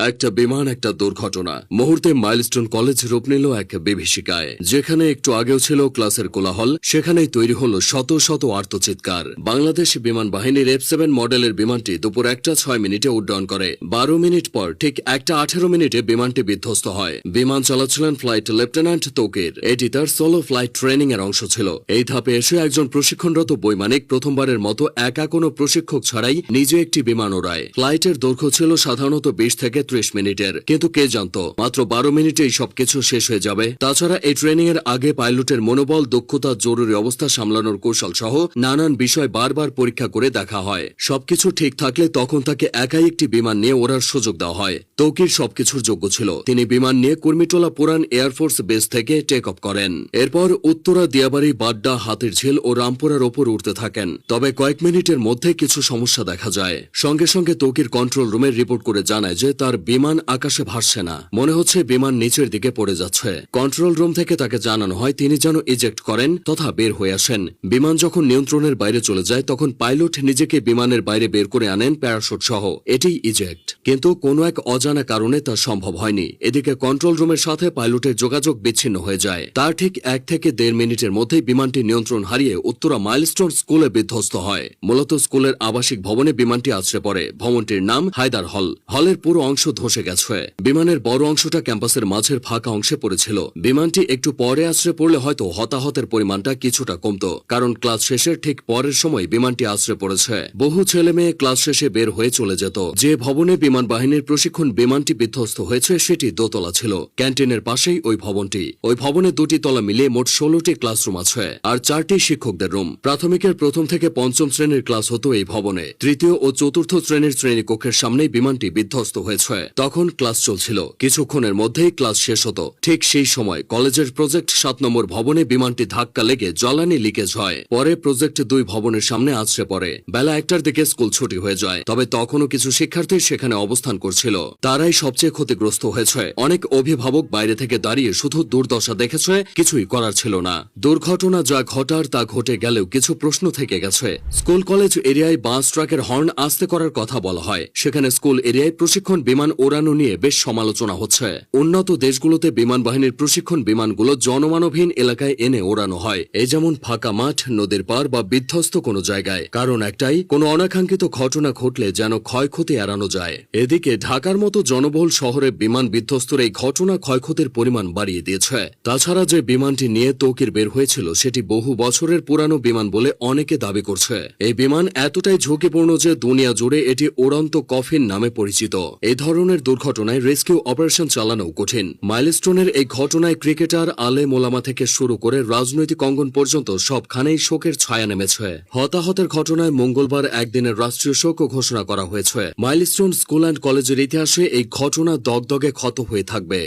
একটা বিমান একটা দুর্ঘটনা মুহূর্তে মাইলস্টোন কলেজ রূপ নিল এক বিভীষিকায়। যেখানে একটু আগেও ছিল ক্লাসের কোলাহল, সেখানেই তৈরি হলো শত শত আর্তচিৎকার। বাংলাদেশ বিমান বাহিনীর F7 মডেলের বিমানটি দুপুর 1:06 উড্ডয়ন করে। 12 মিনিট পর ঠিক 1:18 বিমানটি বিধ্বস্ত হয়। বিমান চালাচ্ছিলেন ফ্লাইট লেফটেন্যান্ট তৌকির। এটি তার সোলো ফ্লাইট ট্রেনিং এর অংশ ছিল। এই ধাপে এসে একজন প্রশিক্ষণরত বৈমানিক প্রথমবারের মতো একা কোনো প্রশিক্ষক ছাড়াই নিজে একটি বিমান ওড়ায়। ফ্লাইটের দৈর্ঘ্য ছিল সাধারণত 20 থেকে 30 মিনিটের, কিন্তু কে জানত মাত্র 12 মিনিটেই সবকিছু শেষ হয়ে যাবে। তাছাড়া এই ট্রেনিং এর আগে পাইলটের মনোবল, দক্ষতা, জরুরি অবস্থা সামলানোর কৌশল সহ নানান বিষয় বারবার পরীক্ষা করে দেখা হয়। সবকিছু ঠিক থাকলে তখন তাকে একাই একটি বিমান নিয়ে ওড়ার সুযোগ দেওয়া হয়। তৌকির সবকিছুর যোগ্য ছিল। তিনি বিমান নিয়ে কুর্মিটোলা পুরান এয়ারফোর্স বেস থেকে টেক অফ করেন। এরপর উত্তরা, দিয়াবাড়ি, বাড্ডা, হাতিরঝিল ও রামপুরার ওপর উঠতে থাকেন। তবে কয়েক মিনিটের মধ্যে কিছু সমস্যা দেখা যায়। সঙ্গে সঙ্গে তৌকির কন্ট্রোল রুমে রিপোর্ট করে জানায় যে তার বিমান আকাশে ভাসছে না, মনে হচ্ছে বিমান নিচের দিকে পড়ে যাচ্ছে। কন্ট্রোল রুম থেকে তাকে জানানো হয় তিনি যেন ইজেক্ট করেন তথা বের হয়ে আসেন। বিমান যখন নিয়ন্ত্রণের বাইরে চলে যায় তখন পাইলট নিজেকে বিমানের বাইরে বের করে আনেন প্যারাশুট সহ। এটিই ইজেক্ট, কিন্তু কোনো এক অজানা কারণে তা সম্ভব হয়নি। এদিকে কন্ট্রোল রুমের সাথে পাইলটের যোগাযোগ বিচ্ছিন্ন হয়ে যায়। তার ঠিক 1 থেকে 1.5 মিনিটের মধ্যেই বিমানটি নিয়ন্ত্রণ হারিয়ে উত্তরা মাইলস্টোন স্কুলে বিধ্বস্ত হয়। মূলত স্কুলের আবাসিক ভবনে বিমানটি আছড়ে পড়ে। ভবনটির নাম হায়দার হল। হলের পুরো অংশ ধসে গেছে। বিমানের বড় অংশটা ক্যাম্পাসের মাঝের ফাঁকা অংশে পড়েছিল। বিমানটি একটু পরে আছড়ে পড়লে হয়তো হতাহতের পরিমাণটা কিছুটা কমত, কারণ ক্লাস শেষের ঠিক পরের সময় বিমানটি আছড়ে পড়েছে। বহু ছেলে মেয়ে ক্লাস শেষে বের হয়ে চলে যেত। যে ভবনে বিমান বাহিনীর প্রশিক্ষণ বিমানটি বিধ্বস্ত হয়েছে সেটি দোতলা ছিল। ক্যান্টিনের পাশেই ওই ভবনটি। ওই ভবনে 2টি তলা মিলিয়ে মোট 16টি ক্লাসরুম আছে আর 4টি শিক্ষকদের রুম। প্রাথমিকের 1ম থেকে 5ম শ্রেণীর ক্লাস হতো এই ভবনে। 3য় ও 4র্থ শ্রেণীর শ্রেণীকক্ষের সামনেই বিমানটি বিধ্বস্ত হয়েছে। তখন ক্লাস চলছিল। কিছুক্ষণের মধ্যেই ক্লাস শেষ হতো। ঠিক সেই সময় কলেজের প্রজেক্ট 7 নম্বর ভবনে বিমানটি ধাক্কা লেগে জ্বালানি লিকেজ হয়। পরে প্রজেক্ট 2 ভবনের সামনে আছড়ে পড়ে। বেলা 1টার দিকে স্কুল ছুটি হয়ে যায়। তবে তখনও কিছু শিক্ষার্থী সেখানে অবস্থান করছিল। তারাই সবচেয়ে ক্ষতিগ্রস্ত হয়েছে। অনেক অভিভাবক বাইরে থেকে দাঁড়িয়ে শুধু দুর্দশা দেখেছে, কিছুই করার ছিল না। দুর্ঘটনা যা ঘটার তা ঘটে গেলেও কিছু প্রশ্ন থেকে গেছে। স্কুল কলেজ এরিয়ায় বাস ট্রাকের হর্ন আস্তে করার কথা বলা হয়। সেখানে স্কুল এরিয়ায় প্রশিক্ষণ বিমান ওড়ানো নিয়ে বেশ সমালোচনা হচ্ছে। উন্নত দেশগুলোতে বিমান বাহিনীর প্রশিক্ষণ বিমানগুলো জনমানবহীন এলাকায় এনে ওড়ানো হয়, এই যেমন ফাঁকা মাঠ, নদীর পার বা বিধ্বস্ত কোনো জায়গায়। কারণ একটাই, কোনো অনাকাঙ্ক্ষিত ঘটনা ঘটলে যেন ক্ষয়ক্ষতি এড়ানো যায়। এদিকে ঢাকার মতো জনবহুল শহরে বিমান বিধ্বস্তর এই ঘটনা ক্ষয়ক্ষতির পরিমাণ বাড়িয়ে দিয়েছে। তাছাড়া যে বিমানটি নিয়ে তৌকির বের হয়েছিল সেটি বহু বছরের পুরানো বিমান বলে অনেকে দাবি করছে। এই বিমান এতটাই ঝুঁকিপূর্ণ যে দুনিয়া জুড়ে এটি উড়ন্ত কফিন নামে পরিচিত। এই ধরনের দুর্ঘটনায় রেস্কিউ অপারেশন চালানো কঠিন। মাইলস্টোনের এই ঘটনায় ক্রিকেটার, আলেম ওলামা থেকে শুরু করে রাজনৈতিক অঙ্গন পর্যন্ত সবখানেই শোকের ছায়া নেমেছে। হতাহতের ঘটনায় মঙ্গলবার একদিনের রাষ্ট্রীয় শোক ঘোষণা করা হয়েছে। মাইলস্টোন স্কুল অ্যান্ড কলেজের ইতিহাসে এই ঘটনা দগদগে ক্ষত হয়ে থাকবে।